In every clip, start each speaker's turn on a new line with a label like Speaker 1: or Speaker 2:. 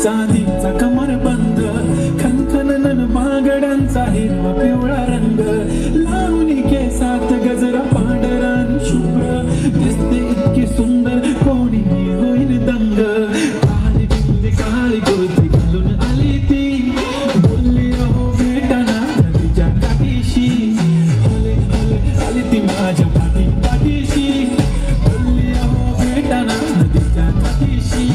Speaker 1: चांदीचा कमरबंद, खनखनन बागड्यांचा हिरवा पिवळा रंग, लावणी केसात गजरा पांढरा आणि शुभ्र, दिसते इतकी सुंदर कोणी होईल दंग. काळी बिंदी काळी कुर्ती घालून आली ती, बोलली अहो भेटाना नदीच्या काठीशी, ओले ओले आली ती माझ्या पाठी पाठीशी, बोलली अहो भेटाना नदीच्या काठीशी.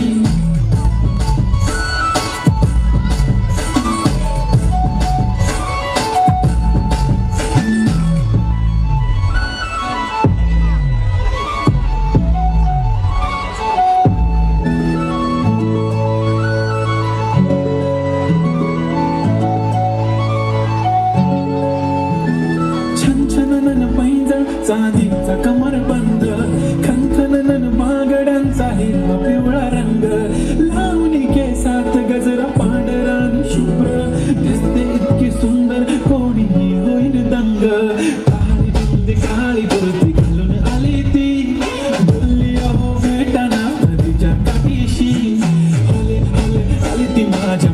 Speaker 1: चांदीचा कमरबंद, खनखनन बागड्यांचा हिरवा पिवळा रंग, लावणी केसात गजरा पांढरा आणि शुभ्र, दिसते इतकी सुंदर कोणी होईल दंग. काळी बिंदी काळी कुर्ती घालून आली ती, बोलली अहो भेटाना नदीच्या काठीशी, ओले ओले आली ती माझ्या